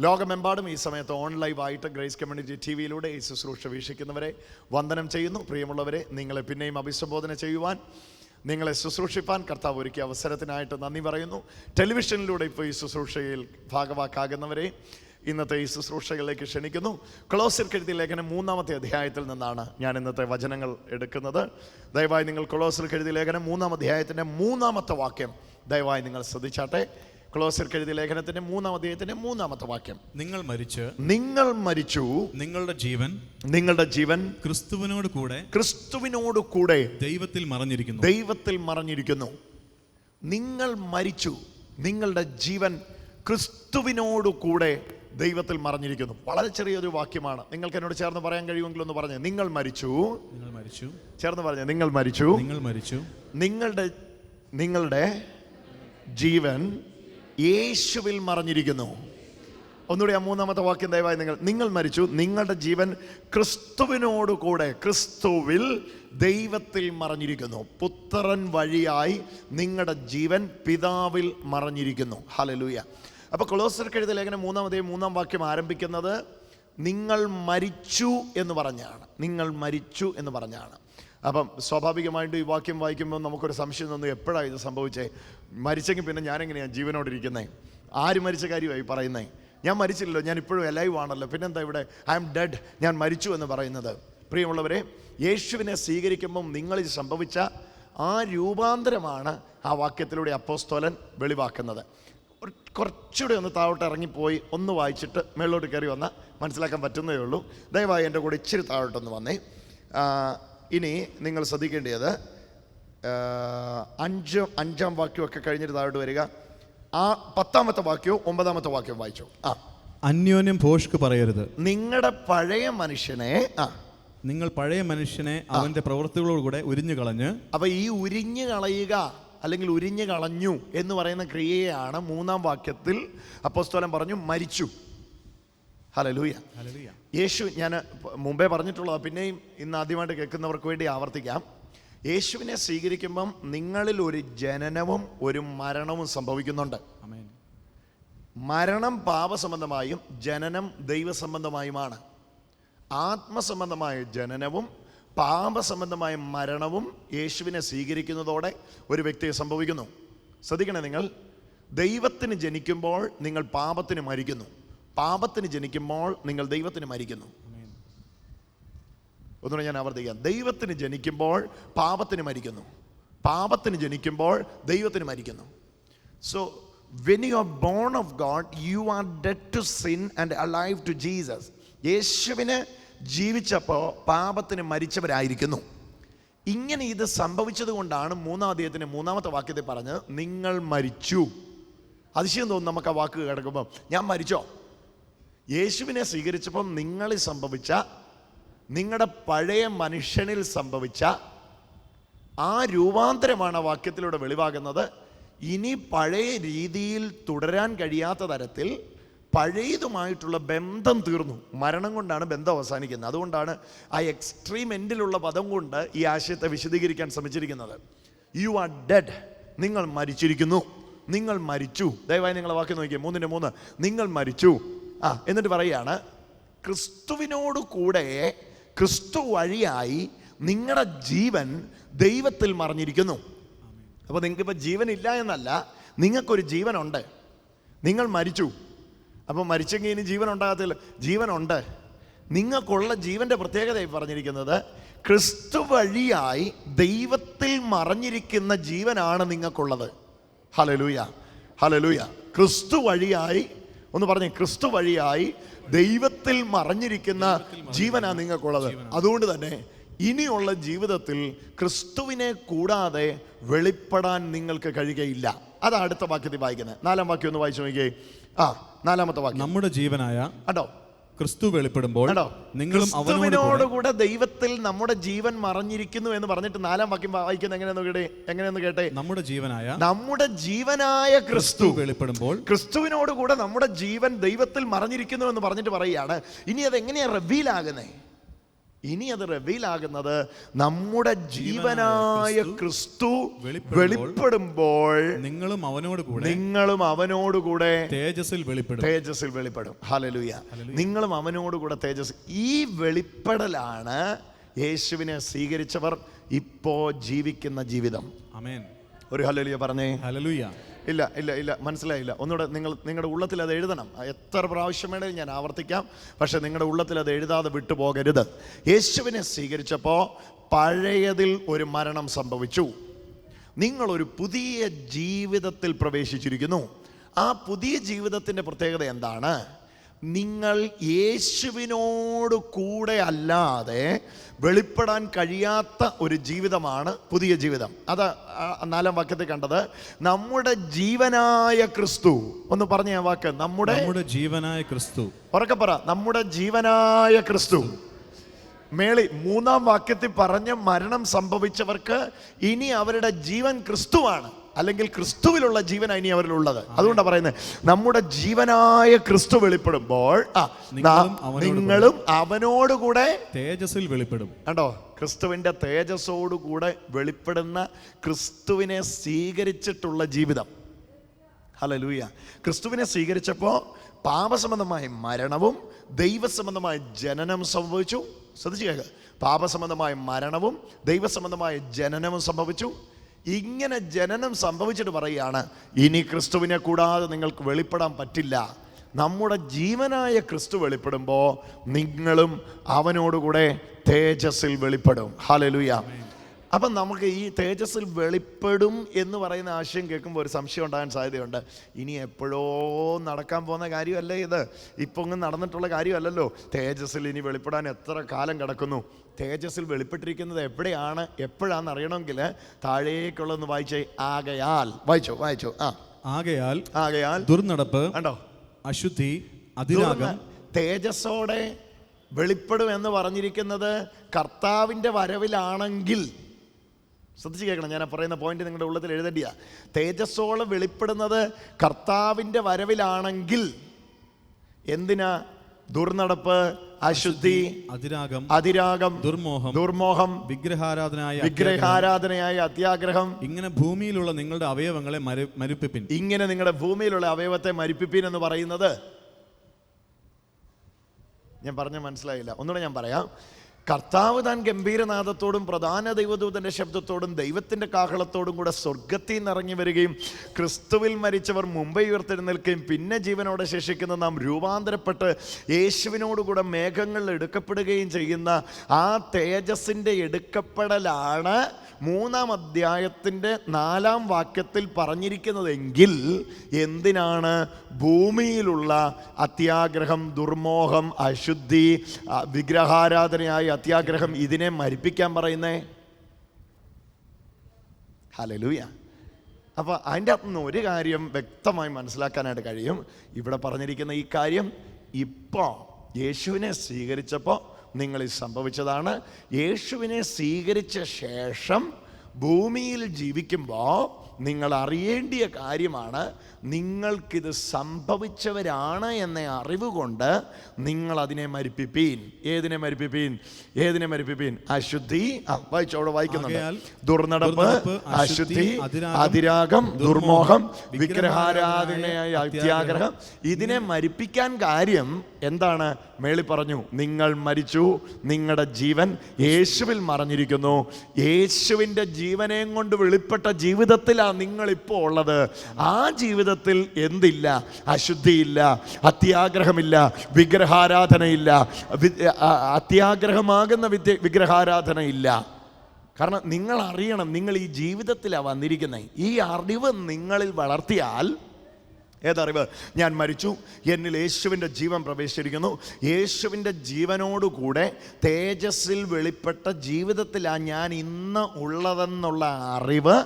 ലോകമെമ്പാടും ഈ സമയത്ത് ഓൺലൈവായിട്ട് ഗ്രേസ് കമ്മ്യൂണിറ്റി TV-യിലൂടെ ഈ ശുശ്രൂഷ വീക്ഷിക്കുന്നവരെ വന്ദനം ചെയ്യുന്നു. പ്രിയമുള്ളവരെ, നിങ്ങളെ പിന്നെയും അഭിസംബോധന ചെയ്യുവാൻ, നിങ്ങളെ ശുശ്രൂഷിപ്പാൻ കർത്താവ് ഒരുക്കിയ അവസരത്തിനായിട്ട് നന്ദി പറയുന്നു. ടെലിവിഷനിലൂടെ ഇപ്പോൾ ഈ ശുശ്രൂഷയിൽ ഭാഗവാക്കാകുന്നവരെ ഇന്നത്തെ ഈ ശുശ്രൂഷകളിലേക്ക് ക്ഷണിക്കുന്നു. കൊളോസ്യർക്ക് എഴുതിയ ലേഖനം 3-ാമത്തെ അധ്യായത്തിൽ നിന്നാണ് ഞാൻ ഇന്നത്തെ വചനങ്ങൾ എടുക്കുന്നത്. ദയവായി നിങ്ങൾ കൊളോസ്യർക്ക് എഴുതിയ ലേഖനം 3-ാം അധ്യായത്തിൻ്റെ 3-ാമത്തെ വാക്യം ദയവായി നിങ്ങൾ ശ്രദ്ധിച്ചാട്ടെ. കൊളോസ്യർക്ക് എഴുതിയ ലേഖനത്തിന്റെ 3-ാം അധ്യായത്തിന്റെ 3-ാമത്തെ വാക്യം. നിങ്ങൾ മരിച്ചു, നിങ്ങളുടെ ജീവൻ ക്രിസ്തുവിനോട് കൂടെ ദൈവത്തിൽ മറഞ്ഞിരിക്കുന്നു. നിങ്ങൾ മരിച്ചു, നിങ്ങളുടെ ജീവൻ ക്രിസ്തുവിനോട് കൂടെ ദൈവത്തിൽ മറഞ്ഞിരിക്കുന്നു. വളരെ ചെറിയൊരു വാക്യമാണ്. നിങ്ങൾക്ക് എന്നോട് ചേർന്ന് പറയാൻ കഴിയുമെങ്കിൽ ഒന്ന് പറഞ്ഞേ, നിങ്ങൾ മരിച്ചു. ചേർന്ന് പറഞ്ഞേ, നിങ്ങൾ മരിച്ചു. നിങ്ങളുടെ ജീവൻ യേശുവിൽ മറഞ്ഞിരിക്കുന്നു. ഒന്നുകൂടി ആ 3-ാമത്തെ വാക്യം ദയവായി. നിങ്ങൾ മരിച്ചു, നിങ്ങളുടെ ജീവൻ ക്രിസ്തുവിനോട് കൂടെ ക്രിസ്തുവിൽ ദൈവത്തിൽ മറഞ്ഞിരിക്കുന്നു. പുത്രൻ വഴിയായി നിങ്ങളുടെ ജീവൻ പിതാവിൽ മറഞ്ഞിരിക്കുന്നു. ഹല്ലേലൂയ. അപ്പോൾ കൊളോസ്യർക്ക് എഴുതിയ ലേഖനം 3-ാം വാക്യം ആരംഭിക്കുന്നത് നിങ്ങൾ മരിച്ചു എന്ന് പറഞ്ഞാണ്. അപ്പം സ്വാഭാവികമായിട്ടും ഈ വാക്യം വായിക്കുമ്പോൾ നമുക്കൊരു സംശയം തോന്നും, എപ്പോഴാണ് ഇത് സംഭവിച്ചേ? മരിച്ചെങ്കിൽ പിന്നെ ഞാനെങ്ങനെയാണ് ജീവനോടിരിക്കുന്നത്? ആര് മരിച്ച കാര്യമായി പറയുന്നേ? ഞാൻ മരിച്ചില്ലല്ലോ, ഞാൻ ഇപ്പോഴും അലൈവ് ആണല്ലോ, പിന്നെന്താ ഇവിടെ ഐ ആം ഡെഡ്, ഞാൻ മരിച്ചു എന്ന് പറയുന്നത്? പ്രിയമുള്ളവരെ, യേശുവിനെ സ്വീകരിക്കുമ്പം നിങ്ങളിൽ സംഭവിച്ച ആ രൂപാന്തരമാണ് ആ വാക്യത്തിലൂടെ അപ്പോസ്തലൻ വെളിവാക്കുന്നത്. കുറച്ചുകൂടെ ഒന്ന് താഴോട്ട് ഇറങ്ങിപ്പോയി ഒന്ന് വായിച്ചിട്ട് മേളിലോട്ട് കയറി വന്നാൽ മനസ്സിലാക്കാൻ പറ്റുന്നേ ഉള്ളൂ. ദയവായി എൻ്റെ കൂടെ ഇച്ചിരി താഴോട്ടൊന്ന് വന്നേ. ഇനി നിങ്ങൾ ശ്രദ്ധിക്കേണ്ടത് 5-ാം വാക്യമൊക്കെ കഴിഞ്ഞിട്ട് താഴോട്ട് വരിക. ആ 10-ാമത്തെ വാക്യവും 9-ാമത്തെ വാക്യവും വായിച്ചു. അന്യോന്യം ഭോഷ്ക് പറയരുത്. നിങ്ങൾ പഴയ മനുഷ്യനെ അവന്റെ പ്രവൃത്തികളോടുകൂടെ ഉരിഞ്ഞു കളഞ്ഞ്. അപ്പൊ ഈ ഉരിഞ്ഞു കളയുക അല്ലെങ്കിൽ ഉരിഞ്ഞു കളഞ്ഞു എന്ന് പറയുന്ന ക്രിയയാണ് 3-ാം വാക്യത്തിൽ അപ്പോസ്തലൻ പറഞ്ഞു മരിച്ചു. ഹല്ലേലൂയ. യേശു, ഞാൻ മുമ്പേ പറഞ്ഞിട്ടുള്ളത് പിന്നെയും ഇന്ന് ആദ്യമായിട്ട് കേൾക്കുന്നവർക്ക് വേണ്ടി ആവർത്തിക്കാം. യേശുവിനെ സ്വീകരിക്കുമ്പം നിങ്ങളിൽ ഒരു ജനനവും ഒരു മരണവും സംഭവിക്കുന്നുണ്ട്. മരണം പാപസംബന്ധമായും ജനനം ദൈവസംബന്ധമായുമാണ്. ആത്മസംബന്ധമായ ജനനവും പാപസംബന്ധമായ മരണവും യേശുവിനെ സ്വീകരിക്കുന്നതോടെ ഒരു വ്യക്തിയെ സംഭവിക്കുന്നു. ശ്രദ്ധിക്കണേ, നിങ്ങൾ ദൈവത്തിന് ജനിക്കുമ്പോൾ നിങ്ങൾ പാപത്തിന് മരിക്കുന്നു. പാപത്തിന് ജനിക്കുമ്പോൾ നിങ്ങൾ ദൈവത്തിന് മരിക്കുന്നു. ഒന്നുകൂടെ ഞാൻ ആവർത്തിക്കാം. ദൈവത്തിന് ജനിക്കുമ്പോൾ പാപത്തിന് മരിക്കുന്നു, പാപത്തിന് ജനിക്കുമ്പോൾ ദൈവത്തിന് മരിക്കുന്നു. So when you are born of God, you are dead to sin and alive to Jesus. യേശുവിന് ജീവിച്ചപ്പോൾ പാപത്തിന് മരിച്ചവരായിരിക്കുന്നു. ഇങ്ങനെ ഇത് സംഭവിച്ചത് കൊണ്ടാണ് 3-ാം അധ്യായത്തിന്റെ 3-ാമത്തെ വാക്യത്തെ പറഞ്ഞത് നിങ്ങൾ മരിച്ചു. അതിശയം തോന്നും നമുക്ക് ആ വാക്ക് കിടക്കുമ്പോൾ. ഞാൻ മരിച്ചോ? യേശുവിനെ സ്വീകരിച്ചപ്പോൾ നിങ്ങളിൽ സംഭവിച്ച, നിങ്ങളുടെ പഴയ മനുഷ്യനിൽ സംഭവിച്ച ആ രൂപാന്തരമാണ് ആ വാക്യത്തിലൂടെ വെളിവാകുന്നത്. ഇനി പഴയ രീതിയിൽ തുടരാൻ കഴിയാത്ത തരത്തിൽ പഴയതുമായിട്ടുള്ള ബന്ധം തീർന്നു. മരണം കൊണ്ടാണ് ബന്ധം അവസാനിക്കുന്നത്. അതുകൊണ്ടാണ് ആ എക്സ്ട്രീം എൻഡിലുള്ള പദം കൊണ്ട് ഈ ആശയത്തെ വിശദീകരിക്കാൻ ശ്രമിച്ചിരിക്കുന്നത്. യു ആർ ഡെഡ്, നിങ്ങൾ മരിച്ചിരിക്കുന്നു, നിങ്ങൾ മരിച്ചു. ദയവായി നിങ്ങളെ വാക്യം നോക്കിയേ, 3-3. നിങ്ങൾ മരിച്ചു. എന്നിട്ട് പറയുകയാണ് ക്രിസ്തുവിനോട് കൂടെ ക്രിസ്തു വഴിയായി നിങ്ങളുടെ ജീവൻ ദൈവത്തിൽ മറഞ്ഞിരിക്കുന്നു. അപ്പോൾ നിങ്ങൾക്കിപ്പോൾ ജീവനില്ല എന്നല്ല, നിങ്ങൾക്കൊരു ജീവനുണ്ട്. നിങ്ങൾ മരിച്ചു. അപ്പോൾ മരിച്ചെങ്കിൽ ഇനി ജീവൻ ഉണ്ടാകത്തില്ല. ജീവനുണ്ട്. നിങ്ങൾക്കുള്ള ജീവൻ്റെ പ്രത്യേകതയായി പറഞ്ഞിരിക്കുന്നത് ക്രിസ്തു വഴിയായി ദൈവത്തിൽ മറഞ്ഞിരിക്കുന്ന ജീവനാണ് നിങ്ങൾക്കുള്ളത്. Hallelujah, hallelujah. ക്രിസ്തു വഴിയായി, ഒന്ന് പറഞ്ഞേ, ക്രിസ്തു വഴിയായി ദൈവത്തിൽ മറഞ്ഞിരിക്കുന്ന ജീവനാണ് നിങ്ങൾക്കുള്ളത്. അതുകൊണ്ട് തന്നെ ഇനിയുള്ള ജീവിതത്തിൽ ക്രിസ്തുവിനെ കൂടാതെ വെളിപ്പെടാൻ നിങ്ങൾക്ക് കഴിയുകയില്ല. അതാണ് അടുത്ത വാക്യത്തിൽ വായിക്കുന്നത്. 4-ാം വാക്യം ഒന്ന് വായിച്ചു നോക്കിയേ. 4-ാമത്തെ വാക്യം. നമ്മുടെ ജീവനായ ക്രിസ്തു വെളിപ്പെടുമ്പോൾ നിങ്ങളും അവനോടുകൂടെ ദൈവത്തിൽ നമ്മുടെ ജീവൻ മറഞ്ഞിരിക്കുന്നു എന്ന് പറഞ്ഞിട്ട് 4-ാം വാക്യം വായിക്കുന്നത് എങ്ങനെയെന്ന് കേട്ടെ. നമ്മുടെ ജീവനായ ക്രിസ്തു വെളിപ്പെടുമ്പോൾ ക്രിസ്തുവിനോടുകൂടെ നമ്മുടെ ജീവൻ ദൈവത്തിൽ മറഞ്ഞിരിക്കുന്നു എന്ന് പറഞ്ഞിട്ട് പറയുകയാണ്. ഇനി അത് എങ്ങനെയാ റിവീൽ ആകുന്നേ? ഇനി അത് റിവീൽ ആകുന്നത് നമ്മുടെ ജീവനായ ക്രിസ്തു വെളിപ്പെടുമ്പോൾ നിങ്ങളും അവനോടുകൂടെ തേജസ്സിൽ വെളിപ്പെടും. ഹല്ലേലൂയ. നിങ്ങളും അവനോടുകൂടെ തേജസ്. ഈ വെളിപ്പെടലാണ് യേശുവിനെ സ്വീകരിച്ചവർ ഇപ്പോ ജീവിക്കുന്ന ജീവിതം. ആമേൻ. ഒരു ഹല്ലേലൂയ പറഞ്ഞേ. ഹല്ലേലൂയ. ഇല്ല മനസ്സിലായില്ല. ഒന്നുകൂടെ നിങ്ങളുടെ ഉള്ളത്തിൽ അത് എഴുതണം. എത്ര പ്രാവശ്യം വേണമെങ്കിലും ഞാൻ ആവർത്തിക്കാം, പക്ഷെ നിങ്ങളുടെ ഉള്ളത്തിൽ അത് എഴുതാതെ വിട്ടുപോകരുത്. യേശുവിനെ സ്വീകരിച്ചപ്പോൾ പഴയതിൽ ഒരു മരണം സംഭവിച്ചു. നിങ്ങളൊരു പുതിയ ജീവിതത്തിൽ പ്രവേശിച്ചിരിക്കുന്നു. ആ പുതിയ ജീവിതത്തിൻ്റെ പ്രത്യേകത എന്താണ്? നിങ്ങൾ യേശുവിനോട് കൂടെ അല്ലാതെ വെളിപ്പെടാൻ കഴിയാത്ത ഒരു ജീവിതമാണ് പുതിയ ജീവിതം. അത് 4-ാം വാക്യത്തിൽ കണ്ടത്. നമ്മുടെ ജീവനായ ക്രിസ്തു. ഒന്ന് പറഞ്ഞ ആ വാക്ക്. നമ്മുടെ ജീവനായ ക്രിസ്തു. ഉറക്കെ പറ. നമ്മുടെ ജീവനായ ക്രിസ്തു. മേളി 3-ാം വാക്യത്തിൽ പറഞ്ഞ മരണം സംഭവിച്ചവർക്ക് ഇനി അവരുടെ ജീവൻ ക്രിസ്തുവാണ്, അല്ലെങ്കിൽ ക്രിസ്തുവിലുള്ള ജീവനാണ് ഇനി അവരിലുള്ളത്. അതുകൊണ്ടാണ് പറയുന്നത് നമ്മുടെ ജീവനായ ക്രിസ്തു വെളിപ്പെടുമ്പോൾ നിങ്ങളും അവനോടുകൂടെ തേജസ്സിൽ വെളിപ്പെടും. കണ്ടോ? ക്രിസ്തുവിന്റെ തേജസ്സോടുകൂടെ വെളിപ്പെടുന്ന ക്രിസ്തുവിനെ സ്വീകരിച്ചിട്ടുള്ള ജീവിതം. ഹല്ലേലൂയ. ക്രിസ്തുവിനെ സ്വീകരിച്ചപ്പോൾ പാപസംബന്ധമായ മരണവും ദൈവസംബന്ധമായ ജനനം സംഭവിച്ചു. ശ്രദ്ധിച്ചു കേൾക്കുക. പാപസംബന്ധമായ മരണവും ദൈവസംബന്ധമായ ജനനവും സംഭവിച്ചു. ഇങ്ങനെ ജനനം സംഭവിച്ചിട്ട് പറയുകയാണ്, ഇനി ക്രിസ്തുവിനെ കൂടാതെ നിങ്ങൾക്ക് വെളിപ്പെടാൻ പറ്റില്ല. നമ്മുടെ ജീവനായ ക്രിസ്തു വെളിപ്പെടുമ്പോൾ നിങ്ങളും അവനോടുകൂടെ തേജസ്സിൽ വെളിപ്പെടും. ഹല്ലേലൂയ. അപ്പം നമുക്ക് ഈ തേജസ്സിൽ വെളിപ്പെടും എന്ന് പറയുന്ന ആശയം കേൾക്കുമ്പോൾ ഒരു സംശയം ഉണ്ടാകാൻ സാധ്യതയുണ്ട്. ഇനി എപ്പോഴോ നടക്കാൻ പോകുന്ന കാര്യമല്ലേ ഇത്? ഇപ്പം ഒന്നും നടന്നിട്ടുള്ള കാര്യമല്ലല്ലോ. തേജസ്സിൽ ഇനി വെളിപ്പെടാൻ എത്ര കാലം കിടക്കുന്നു? തേജസ്സിൽ വെളിപ്പെട്ടിരിക്കുന്നത് എപ്പോഴാണെന്ന് അറിയണമെങ്കിൽ താഴേക്കുള്ളതെന്ന് വായിച്ചേ. വായിച്ചോ. ആകയാൽ ദുർനടപ്പ്, കണ്ടോ, അശുദ്ധി, അതിരാഗം. തേജസ്സോടെ വെളിപ്പെടും എന്ന് പറഞ്ഞിരിക്കുന്നത് കർത്താവിൻ്റെ വരവിലാണെങ്കിൽ, ശ്രദ്ധിച്ച് കേൾക്കണം, ഞാൻ പറയുന്ന പോയിന്റ് നിങ്ങളുടെ ഉള്ളത്തിൽ എഴുതേണ്ടിയ. തേജസ്സോളം വെളിപ്പെടുന്നത് കർത്താവിൻ്റെ വരവിലാണെങ്കിൽ എന്തിനാ? ദുർനടപ്പ്, അശുദ്ധി, അതിരാഗം, ദുർമോഹം, വിഗ്രഹാരാധനയായ അത്യാഗ്രഹം. ഇങ്ങനെ ഭൂമിയിലുള്ള നിങ്ങളുടെ അവയവങ്ങളെ മരിപ്പിപ്പിൻ. ഇങ്ങനെ നിങ്ങളുടെ ഭൂമിയിലുള്ള അവയവത്തെ മരിപ്പിപ്പിൻ എന്ന് പറയുന്നത്, ഞാൻ പറഞ്ഞ മനസ്സിലായില്ല, ഒന്നുകൂടെ ഞാൻ പറയാം. കർത്താവ് താൻ ഗംഭീരനാദത്തോടും പ്രധാന ദൈവദൂതന്റെ ശബ്ദത്തോടും ദൈവത്തിന്റെ കാഹളത്തോടും കൂടെ സ്വർഗത്തിൽ നിന്ന് ഇറങ്ങി വരികയും ക്രിസ്തുവിൽ മരിച്ചവർ മുമ്പേ ഉയർത്തെഴുന്നേൽക്കുകയും പിന്നെ ജീവനോടെ ശേഷിക്കുന്ന നാം രൂപാന്തരപ്പെട്ട് യേശുവിനോടുകൂടെ മേഘങ്ങളിൽ എടുക്കപ്പെടുകയും ചെയ്യുന്ന ആ തേജസ്സിന്റെ എടുക്കപ്പെടലാണ് 3-ാം അധ്യായത്തിൻ്റെ 4-ാം വാക്യത്തിൽ പറഞ്ഞിരിക്കുന്നതെങ്കിൽ എന്തിനാണ് ഭൂമിയിലുള്ള അത്യാഗ്രഹം, ദുർമോഹം, അശുദ്ധി, വിഗ്രഹാരാധനയായ അത്യാഗ്രഹം ഇതിനെ മരിപ്പിക്കാൻ പറയുന്നേ? ഹല്ലേലൂയ. അപ്പോൾ അതിൻ്റെ അകത്തുനിന്ന് ഒരു കാര്യം വ്യക്തമായി മനസ്സിലാക്കാനായിട്ട് കഴിയും. ഇവിടെ പറഞ്ഞിരിക്കുന്ന ഈ കാര്യം ഇപ്പോൾ യേശുവിനെ സ്വീകരിച്ചപ്പോൾ നിങ്ങളിൽ സംഭവിച്ചതാണ്. യേശുവിനെ സ്വീകരിച്ച ശേഷം ഭൂമിയിൽ ജീവിക്കുമ്പോൾ നിങ്ങൾ അറിയേണ്ടിയ കാര്യമാണ്, നിങ്ങൾക്കിത് സംഭവിച്ചവരാണ് എന്ന അറിവ് കൊണ്ട് നിങ്ങൾ അതിനെ മരിപ്പിപ്പീൻ. ഏതിനെ മരിപ്പിപ്പീൻ? അശുദ്ധി. വായിച്ചോടെ വായിക്കുന്നുണ്ട്. ദുർനടപ്പ്, അശുദ്ധി, അതിരാഗം, ദുർമോഹം, വിഗ്രഹാരാധനയായ അത്യാഗ്രഹം. ഇതിനെ മരിപ്പിക്കാൻ കാര്യം എന്താണ്? മേളി പറഞ്ഞു, നിങ്ങൾ മരിച്ചു, നിങ്ങളുടെ ജീവൻ യേശുവിൽ മറഞ്ഞിരിക്കുന്നു. യേശുവിൻ്റെ ജീവനെയും കൊണ്ട് വെളിപ്പെട്ട ജീവിതത്തിലാണ് നിങ്ങളിപ്പോൾ ഉള്ളത്. ആ ജീവിതത്തിൽ എന്തില്ല? അശുദ്ധിയില്ല, അത്യാഗ്രഹമില്ല, വിഗ്രഹാരാധനയില്ല, അത്യാഗ്രഹമാകുന്ന വിഗ്രഹാരാധനയില്ല. കാരണം നിങ്ങൾ അറിയണം, നിങ്ങൾ ഈ ജീവിതത്തിലാണ് വന്നിരിക്കുന്നത്. ഈ അറിവ് നിങ്ങളിൽ വളർത്തിയാൽ, ഏതറിവ്? ഞാൻ മരിച്ചു, എന്നിൽ യേശുവിൻ്റെ ജീവൻ പ്രവേശിച്ചിരിക്കുന്നു, യേശുവിൻ്റെ ജീവനോടുകൂടെ തേജസ്സിൽ വെളിപ്പെട്ട ജീവിതത്തിലാണ് ഞാൻ ഇന്ന് ഉള്ളതെന്നുള്ള അറിവ്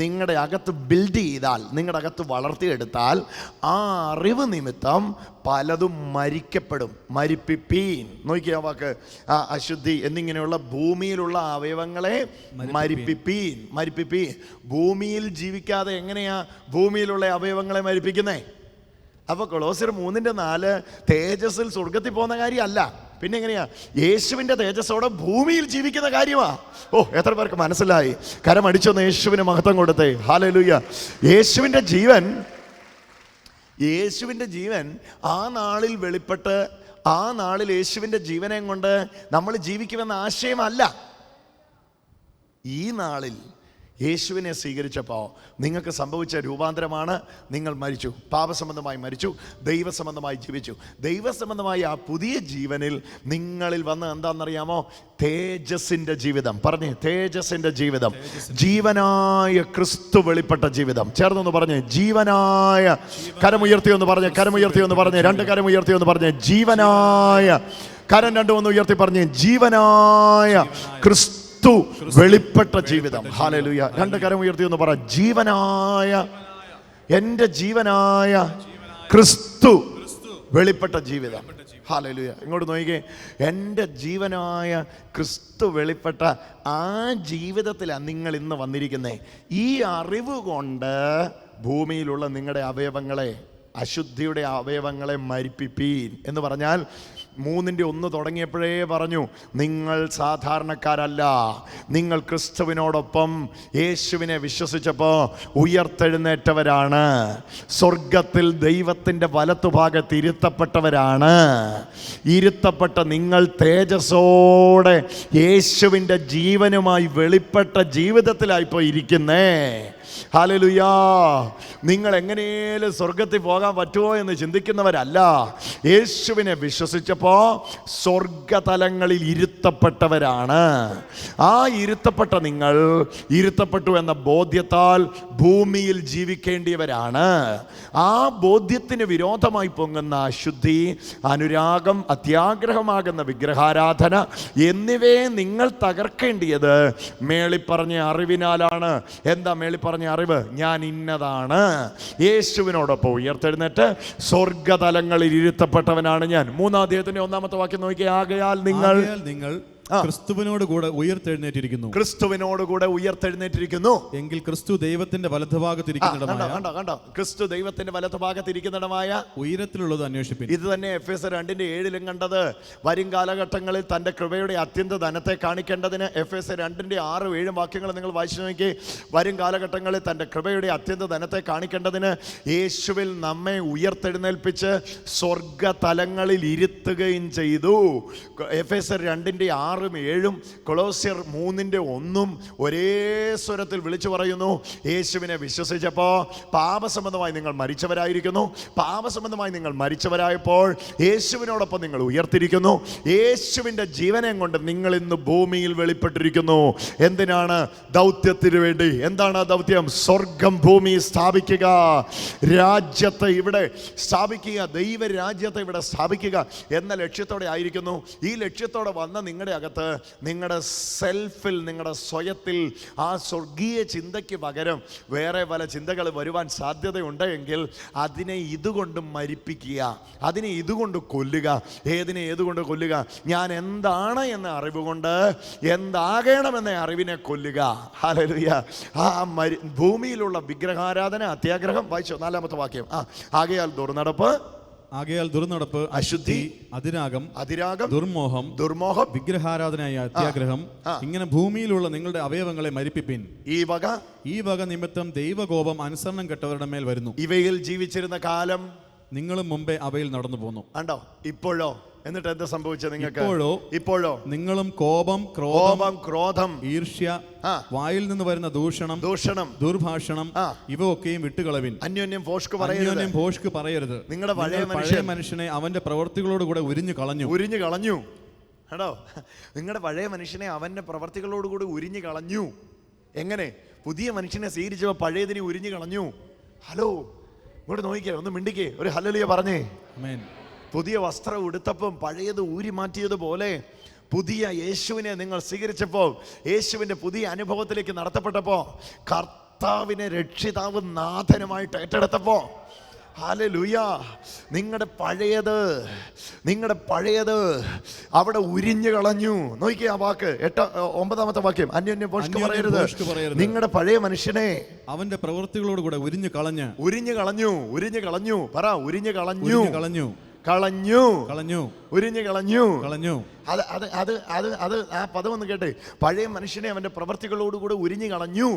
നിങ്ങളുടെ അകത്ത് ബിൽഡ് ചെയ്താൽ, നിങ്ങളുടെ അകത്ത് വളർത്തിയെടുത്താൽ, ആ അറിവ് നിമിത്തം പലതും മരിക്കപ്പെടും. മരിപ്പിപ്പീൻ. നോക്കിയാ വാക്ക്. അശുദ്ധി എന്നിങ്ങനെയുള്ള ഭൂമിയിലുള്ള അവയവങ്ങളെ മരിപ്പിപ്പീൻ. ഭൂമിയിൽ ജീവിക്കാതെ എങ്ങനെയാ ഭൂമിയിലുള്ള അവയവങ്ങളെ മരിപ്പിക്കുന്നേ? അപ്പോൾ കൊളോസ്യർ 3:4 തേജസ്സിൽ സ്വർഗത്തിൽ പോകുന്ന കാര്യമല്ല. പിന്നെ എങ്ങനെയാ? യേശുവിൻ്റെ തേജസ്സോടെ ഭൂമിയിൽ ജീവിക്കുന്ന കാര്യമാ. ഓ, എത്ര പേർക്ക് മനസ്സിലായി? കരമടിച്ചൊന്ന് യേശുവിന് മഹത്വം കൊടുത്തേ. ഹല്ലേലൂയ. യേശുവിൻ്റെ ജീവൻ ആ നാളിൽ വെളിപ്പെട്ട് ആ നാളിൽ യേശുവിൻ്റെ ജീവനെ കൊണ്ട് നമ്മൾ ജീവിക്കുമെന്ന ആശയമല്ല. ഈ നാളിൽ യേശുവിനെ സ്വീകരിച്ചപ്പോൾ നിങ്ങൾക്ക് സംഭവിച്ച രൂപാന്തരമാണ്. നിങ്ങൾ മരിച്ചു, പാപസംബന്ധമായി മരിച്ചു, ദൈവസംബന്ധമായി ജീവിച്ചു. ദൈവസംബന്ധമായി ആ പുതിയ ജീവനിൽ നിങ്ങളിൽ വന്ന് എന്താണെന്നറിയാമോ? തേജസ്സിൻ്റെ ജീവിതം. പറഞ്ഞേ, തേജസ്സിൻ്റെ ജീവിതം. ജീവനായ ക്രിസ്തു വെളിപ്പെട്ട ജീവിതം. ചേർന്നൊന്ന് പറഞ്ഞേ, ജീവനായ. കരമുയർത്തി ഒന്ന് പറഞ്ഞേ, കരമുയർത്തി ഒന്ന് പറഞ്ഞേ, രണ്ട് കരമുയർത്തി ഒന്ന് പറഞ്ഞേ, ജീവനായ. കരം രണ്ടും ഒന്ന് ഉയർത്തി പറഞ്ഞേ, ജീവനായ ക്രിസ്തു വെളിപ്പെട്ട ജീവിതം. ഹല്ലേലൂയ. രണ്ട് കരം ഉയർത്തി ഒന്ന് പറ, ജീവനായ, എൻ്റെ ജീവനായ ക്രിസ്തു വെളിപ്പെട്ട ജീവിതം. ഹല്ലേലൂയ. ഇങ്ങോട്ട് നോക്കിക്കേ, എൻ്റെ ജീവനായ ക്രിസ്തു വെളിപ്പെട്ട ആ ജീവിതത്തിലാണ് നിങ്ങൾ ഇന്ന് വന്നിരിക്കുന്നേ. ഈ അറിവ് കൊണ്ട് ഭൂമിയിലുള്ള നിങ്ങളുടെ അവയവങ്ങളെ, അശുദ്ധിയുടെ അവയവങ്ങളെ മരിപ്പിപ്പീൻ എന്ന് പറഞ്ഞാൽ 3:1 തുടങ്ങിയപ്പോഴേ പറഞ്ഞു, നിങ്ങൾ സാധാരണക്കാരല്ല, നിങ്ങൾ ക്രിസ്തുവിനോടൊപ്പം യേശുവിനെ വിശ്വസിച്ചപ്പോൾ ഉയർത്തെഴുന്നേറ്റവരാണ്. സ്വർഗത്തിൽ ദൈവത്തിൻ്റെ വലത്തുഭാഗത്ത് ഇരുത്തപ്പെട്ടവരാണ്. ഇരുത്തപ്പെട്ട നിങ്ങൾ തേജസ്സോടെ യേശുവിൻ്റെ ജീവനുമായി വെളിപ്പെട്ട ജീവിതത്തിലായിപ്പോൾ ഇരിക്കുന്നേ. ഹല്ലേലൂയാ. നിങ്ങൾ എങ്ങനെയും സ്വർഗത്തിൽ പോകാൻ പറ്റുമോ എന്ന് ചിന്തിക്കുന്നവരല്ല. യേശുവിനെ വിശ്വസിച്ചപ്പോൾ സ്വർഗതലങ്ങളിൽ ഇരുത്തപ്പെട്ടവരാണ്. ആ ഇരുത്തപ്പെട്ട നിങ്ങൾ ഇരുത്തപ്പെട്ടു എന്ന ബോധ്യത്താൽ ഭൂമിയിൽ ജീവിക്കേണ്ടിയവരാണ്. ആ ബോധ്യത്തിന് വിരോധമായി പൊങ്ങുന്ന അശുദ്ധി, അനുരാഗം, അത്യാഗ്രഹമാകുന്ന വിഗ്രഹാരാധന എന്നിവയെ നിങ്ങൾ തകർക്കേണ്ടിയത് മേളിപ്പറഞ്ഞ അറിവിനാലാണ്. എന്താ മേളിപ്പറഞ്ഞ അറിവ്? ഞാൻ ഇന്നതാണ്, യേശുവിനോടൊപ്പം ഉയർത്തെഴുന്നേറ്റ് സ്വർഗതലങ്ങളിൽ ഇരുത്തപ്പെട്ടവനാണ് ഞാൻ. 3-ാം അധ്യായത്തിന്റെ 1-ാമത്തെ വാക്യം നോക്കിയേ. ആകയാൽ നിങ്ങൾ ക്രിസ്തുവിനോട് കൂടെ ഉയർത്തെഴുന്നേറ്റിരിക്കുന്നു. ക്രിസ്തുവിനോട് കൂടെ ഉയർത്തെഴുന്നേറ്റിരിക്കുന്നു എങ്കിൽ ക്രിസ്തു ദൈവത്തിന്റെ വലതുഭാഗത്തിരിക്കുന്നിടമായ. കണ്ടോ, ക്രിസ്തു ദൈവത്തിന്റെ വലതുഭാഗത്തിരിക്കുന്നിടമായ ഉയരത്തിലുള്ളത് അന്വേഷിപ്പിൻ. ഇത് തന്നെ എഫേസ്യർ 2:7 കണ്ടത്. വരും കാലഘട്ടങ്ങളിൽ തന്റെ കൃപയുടെ അത്യന്ത ധനത്തെ കാണിക്കേണ്ടതിന്. എഫേസ്യർ 2:6-7 വാക്യങ്ങൾ നിങ്ങൾ വായിച്ചു നോക്കി. വരും കാലഘട്ടങ്ങളിൽ തന്റെ കൃപയുടെ അത്യന്ത ധനത്തെ കാണിക്കേണ്ടതിന് യേശുവിൽ നമ്മെ ഉയർത്തെഴുന്നേൽപ്പിച്ച് സ്വർഗതലങ്ങളിൽ ഇരുത്തുകയും ചെയ്തു. എഫേസ്യർ 2:6-7, കൊളോസ്യർ 3:1 ഒരേ സ്വരത്തിൽ വിളിച്ചു പറയുന്നു, യേശുവിനെ വിശ്വസിച്ചപ്പോൾ പാപസംബന്ധമായി നിങ്ങൾ മരിച്ചവരായിരിക്കുന്നു. പാപസംബന്ധമായി നിങ്ങൾ മരിച്ചവരായപ്പോൾ യേശുവിനോടൊപ്പം നിങ്ങൾ ഉയർത്തിരിക്കുന്നു. യേശുവിൻ്റെ ജീവനെ കൊണ്ട് നിങ്ങൾ ഇന്ന് ഭൂമിയിൽ വെളിപ്പെട്ടിരിക്കുന്നു. എന്തിനാണ്? ദൗത്യത്തിന് വേണ്ടി. എന്താണ് ദൗത്യം? സ്വർഗം ഭൂമി സ്ഥാപിക്കുക, രാജ്യത്തെ ഇവിടെ സ്ഥാപിക്കുക, ദൈവരാജ്യത്തെ ഇവിടെ സ്ഥാപിക്കുക എന്ന ലക്ഷ്യത്തോടെ ആയിരിക്കുന്നു. ഈ ലക്ഷ്യത്തോടെ വന്ന നിങ്ങളുടെ അകത്ത്, നിങ്ങളുടെ സെൽഫിൽ, നിങ്ങളുടെ സ്വയത്തിൽ ആ സ്വർഗീയ ചിന്തയ്ക്ക് പകരം വേറെ പല ചിന്തകൾ വരുവാൻ സാധ്യതയുണ്ടെങ്കിൽ അതിനെ ഇതുകൊണ്ട് മരിപ്പിക്കുക, അതിനെ ഇതുകൊണ്ട് കൊല്ലുക. ഏതിനെ ഏതുകൊണ്ട് കൊല്ലുക? ഞാൻ എന്താണ് എന്ന അറിവ് കൊണ്ട് എന്താകണമെന്ന അറിവിനെ കൊല്ലുക. ഹല്ലേലൂയ. ആ ഭൂമിയിലുള്ള വിഗ്രഹാരാധന, അത്യാഗ്രഹം. വായിച്ചോ 4-ാമത്തെ വാക്യം. ആകയാൽ ദുർനടപ്പ്, അശുദ്ധി, അതിരാഗം, ദുർമോഹം, വിഗ്രഹാരാധനയായ അത്യാഗ്രഹം, ഇങ്ങനെ ഭൂമിയിലുള്ള നിങ്ങളുടെ അവയവങ്ങളെ മരിപ്പിപ്പിൻ. ഈ വക നിമിത്തം ദൈവകോപം അനുസരണം കെട്ടവരുടെ മേൽ വരുന്നു. ഇവയിൽ ജീവിച്ചിരുന്ന കാലം നിങ്ങളും മുമ്പേ അവയിൽ നടന്നു പോന്നു. കണ്ടോ? ഇപ്പോഴോ? എന്നിട്ട് എന്താ സംഭവിച്ചത് നിങ്ങൾക്ക്? ഇപ്പോഴോ നിങ്ങളും കോപം, ക്രോധം, ഈർഷ്യ, വായിൽ നിന്ന് വരുന്ന ദൂഷണം, ദുർഭാഷണം ഇവ ഒക്കെയും വിട്ടുകളവിൻ. അന്യോന്യം ഭോഷ്ക് പറയരുത്. നിങ്ങളുടെ പഴയ മനുഷ്യനെ അവന്റെ പ്രവർത്തികളോടുകൂടെ ഉരിഞ്ഞു കളഞ്ഞു. കേട്ടോ? നിങ്ങളുടെ പഴയ മനുഷ്യനെ അവന്റെ പ്രവർത്തികളോടുകൂടി ഉരിഞ്ഞു കളഞ്ഞു. എങ്ങനെ? പുതിയ മനുഷ്യനെ സ്വീകരിച്ചപ്പോൾ പഴയതിനെ ഉരിഞ്ഞു കളഞ്ഞു. ഹലോ, ഇങ്ങോട്ട് നോക്കിക്കേ, ഒന്ന് മിണ്ടിക്കേ, ഒരു ഹല്ലേലൂയ പറഞ്ഞേ. ആമേൻ. പുതിയ വസ്ത്രം ഉടുത്തപ്പം പഴയത് ഊരി മാറ്റിയതുപോലെ പുതിയ യേശുവിനെ നിങ്ങൾ സ്വീകരിച്ചപ്പോൾ, യേശുവിൻ്റെ പുതിയ അനുഭവത്തിലേക്ക് നടത്തപ്പെട്ടപ്പോൾ, കർത്താവിനെ രക്ഷിതാവ് നാഥനുമായിട്ട് ഏറ്റെടുത്തപ്പോൾ, ഹല്ലേലൂയ, നിങ്ങളുടെ പഴയത് അവിടെ ഉരിഞ്ഞു കളഞ്ഞു. നോക്കിയേ ആ വാക്ക്, 9-ാമത്തെ വാക്യം. അന്യോന്യം ഭോഷ്ക് പറയരുത്. നിങ്ങളുടെ പഴയ മനുഷ്യനെ അവന്റെ പ്രവൃത്തികളോട് കൂടെ ഉരിഞ്ഞു കളഞ്ഞു. പറ, ഉരിഞ്ഞു കളഞ്ഞു. കളഞ്ഞു. കളഞ്ഞു. ഉരിഞ്ഞു കളഞ്ഞു. കളഞ്ഞു. അത് അത് അത് അത് അത് ആ പദം ഒന്ന് കേട്ടെ. പഴയ മനുഷ്യനെ അവന്റെ പ്രവർത്തികളോടുകൂടെ ഉരിഞ്ഞു കളഞ്ഞു.